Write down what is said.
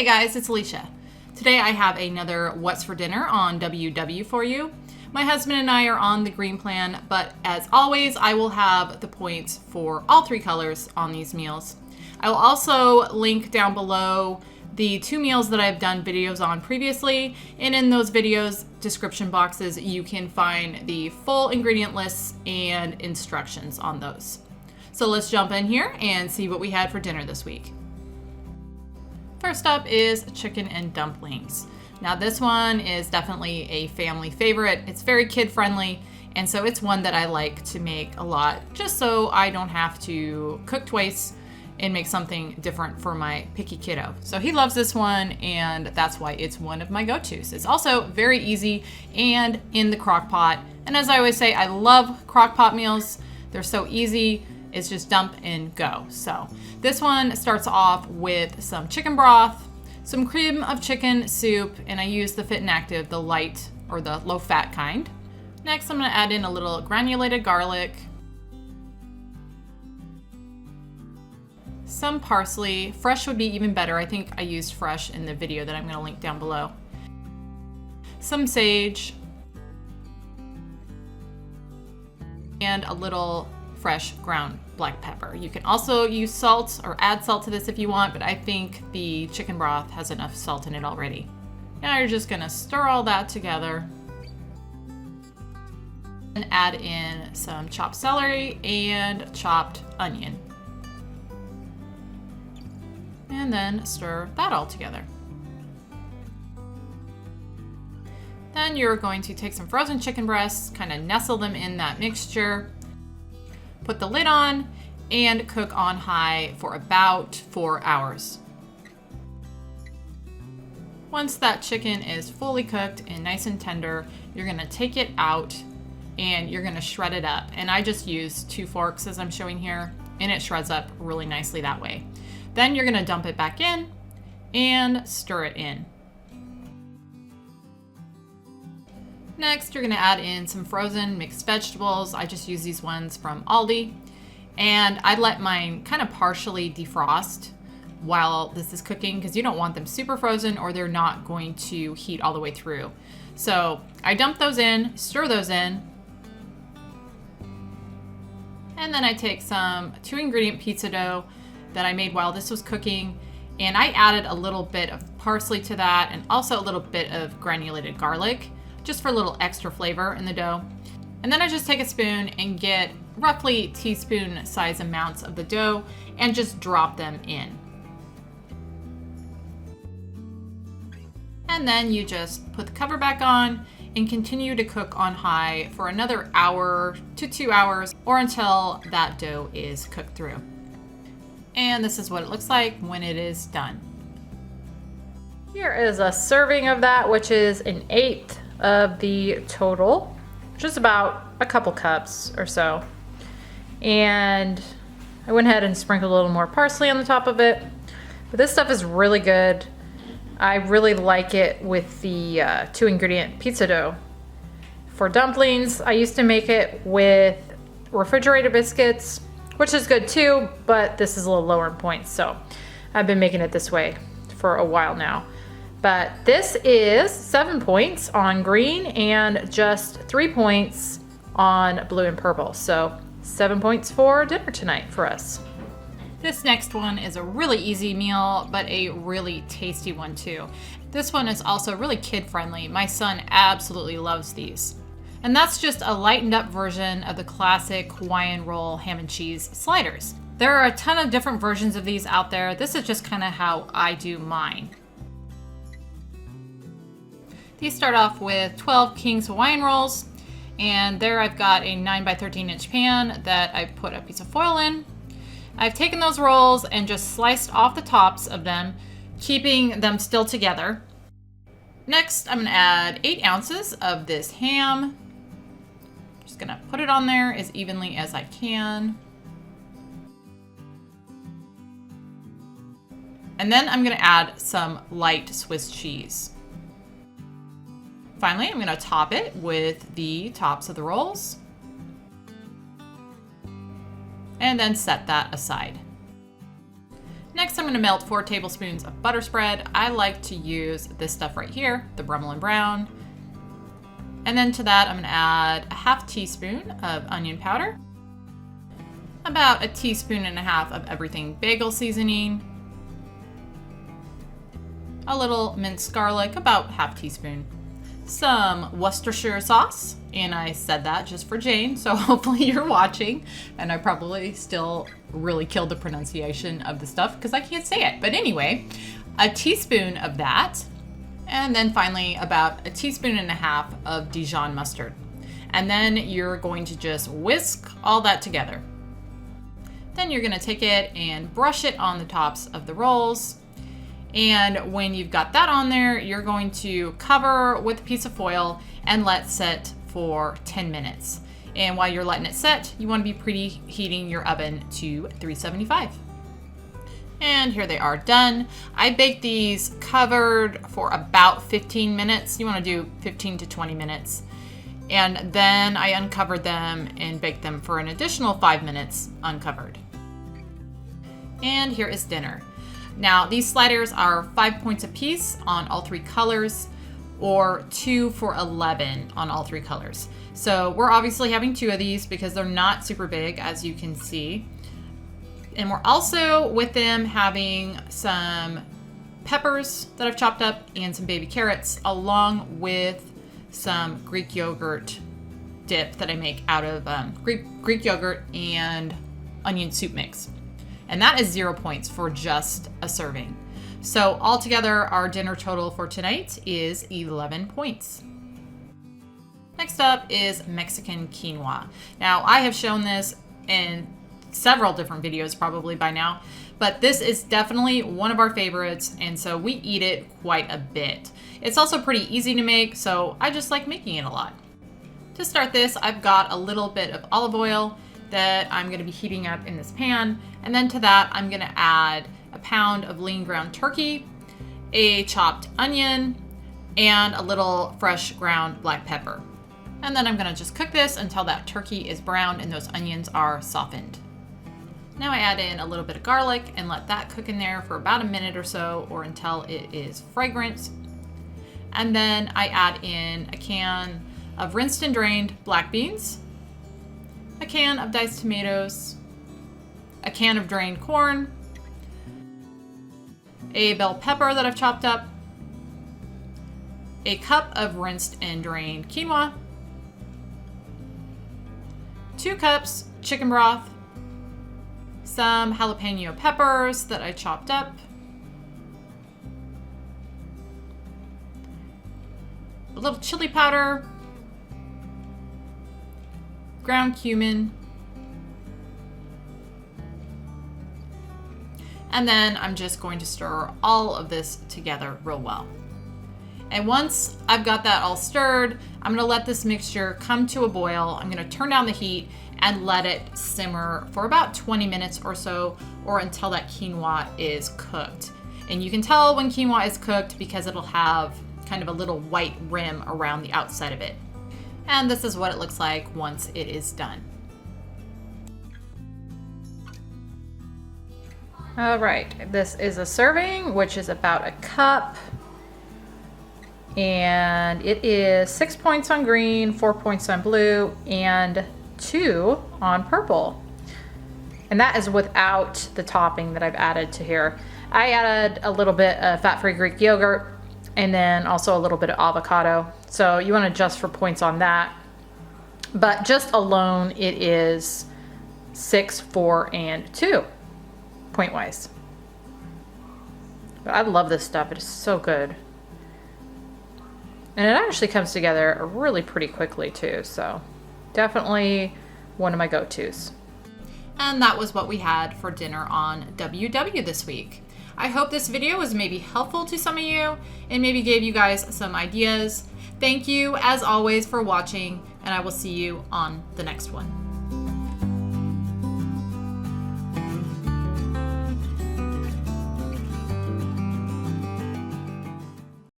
Hey guys, it's Alicia. Today I have another What's for Dinner on WW for you. My husband and I are on the green plan, but as always, I will have the points for all three colors on these meals. I will also link down below the two meals that I've done videos on previously, and in those videos description boxes you can find the full ingredient lists and instructions on those. So let's jump in here and see what we had for dinner this week. First up is chicken and dumplings. Now this one is definitely a family favorite. It's very kid friendly, and so it's one that I like to make a lot just so I don't have to cook twice and make something different for my picky kiddo. So he loves this one, and that's why it's one of my go-tos. It's also very easy and in the crock pot. And as I always say, I love crock pot meals. They're so easy. It's just dump and go. So this one starts off with some chicken broth, some cream of chicken soup, and I use the Fit and Active, the light or the low fat kind. Next, I'm gonna add in a little granulated garlic, some parsley. Fresh would be even better. I think I used fresh in the video that I'm gonna link down below. Some sage, and a little fresh ground black pepper. You can also use salt or add salt to this if you want, but I think the chicken broth has enough salt in it already. Now you're just gonna stir all that together and add in some chopped celery and chopped onion. And then stir that all together. Then you're going to take some frozen chicken breasts, kind of nestle them in that mixture, put the lid on, and cook on high for about 4 hours. Once that chicken is fully cooked and nice and tender, you're gonna take it out and you're gonna shred it up. And I just use 2 forks as I'm showing here, and it shreds up really nicely that way. Then you're gonna dump it back in and stir it in. Next, you're gonna add in some frozen mixed vegetables. I just use these ones from Aldi. And I let mine kind of partially defrost while this is cooking because you don't want them super frozen or they're not going to heat all the way through. So I dump those in, stir those in. And then I take some 2-ingredient pizza dough that I made while this was cooking, and I added a little bit of parsley to that and also a little bit of granulated garlic, just for a little extra flavor in the dough. And then I just take a spoon and get roughly teaspoon size amounts of the dough and just drop them in. And then you just put the cover back on and continue to cook on high for another hour to 2 hours or until that dough is cooked through. And this is what it looks like when it is done. Here is a serving of that, which is 1/8 of the total, which is about a couple cups or so. And I went ahead and sprinkled a little more parsley on the top of it. But this stuff is really good. I really like it with the 2-ingredient pizza dough. For dumplings, I used to make it with refrigerated biscuits, which is good too, but this is a little lower in points, so I've been making it this way for a while now. But this is 7 points on green and just 3 points on blue and purple. So 7 points for dinner tonight for us. This next one is a really easy meal, but a really tasty one too. This one is also really kid friendly. My son absolutely loves these. And that's just a lightened up version of the classic Hawaiian roll ham and cheese sliders. There are a ton of different versions of these out there. This is just kind of how I do mine. These start off with 12 King's Hawaiian rolls, and there I've got a 9 by 13 inch pan that I've put a piece of foil in. I've taken those rolls and just sliced off the tops of them, keeping them still together. Next, I'm gonna add 8 ounces of this ham. Just gonna put it on there as evenly as I can. And then I'm gonna add some light Swiss cheese. Finally, I'm gonna top it with the tops of the rolls. And then set that aside. Next, I'm going to melt 4 tablespoons of butter spread. I like to use this stuff right here, the Brummel and Brown. And then to that, I'm going to add a half teaspoon of onion powder, about a teaspoon and a half of everything bagel seasoning, a little minced garlic, about half teaspoon, some Worcestershire sauce, and I said that just for Jane, so hopefully you're watching, and I probably still really killed the pronunciation of the stuff because I can't say it. But anyway, a teaspoon of that, and then finally about a teaspoon and a half of Dijon mustard. And then you're going to just whisk all that together. Then you're going to take it and brush it on the tops of the rolls. And when you've got that on there, you're going to cover with a piece of foil and let set for 10 minutes. And while you're letting it set, you want to be preheating your oven to 375. And here they are done. I baked these covered for about 15 minutes. You want to do 15 to 20 minutes. And then I uncovered them and baked them for an additional 5 minutes uncovered. And here is dinner. Now, these sliders are 5 points a piece on all 3 colors, or 2 for 11 on all 3 colors. So we're obviously having 2 of these because they're not super big, as you can see. And we're also with them having some peppers that I've chopped up and some baby carrots, along with some Greek yogurt dip that I make out of Greek yogurt and onion soup mix. And that is 0 points for just a serving. So altogether, our dinner total for tonight is 11 points. Next up is Mexican quinoa. Now, I have shown this in several different videos probably by now, but this is definitely one of our favorites, and so we eat it quite a bit. It's also pretty easy to make, so I just like making it a lot. To start this, I've got a little bit of olive oil that I'm going to be heating up in this pan, and then to that I'm going to add a pound of lean ground turkey, a chopped onion, and a little fresh ground black pepper. And then I'm going to just cook this until that turkey is browned and those onions are softened. Now I add in a little bit of garlic and let that cook in there for about a minute or so, or until it is fragrant. And then I add in a can of rinsed and drained black beans, a can of diced tomatoes, a can of drained corn, a bell pepper that I've chopped up, a cup of rinsed and drained quinoa, 2 cups chicken broth, some jalapeno peppers that I chopped up, a little chili powder, ground cumin, and then I'm just going to stir all of this together real well. And once I've got that all stirred, I'm gonna let this mixture come to a boil. I'm gonna turn down the heat and let it simmer for about 20 minutes or so, or until that quinoa is cooked. And you can tell when quinoa is cooked because it'll have kind of a little white rim around the outside of it. And this is what it looks like once it is done. All right, this is a serving, which is about a cup. And it is 6 points on green, 4 points on blue, and 2 on purple. And that is without the topping that I've added to here. I added a little bit of fat-free Greek yogurt, and then also a little bit of avocado. So you want to adjust for points on that. But just alone, it is 6, 4, and 2 point-wise. But I love this stuff. It is so good. And it actually comes together really pretty quickly too. So definitely one of my go-tos. And that was what we had for dinner on WW this week. I hope this video was maybe helpful to some of you and maybe gave you guys some ideas. Thank you as always for watching, and I will see you on the next one.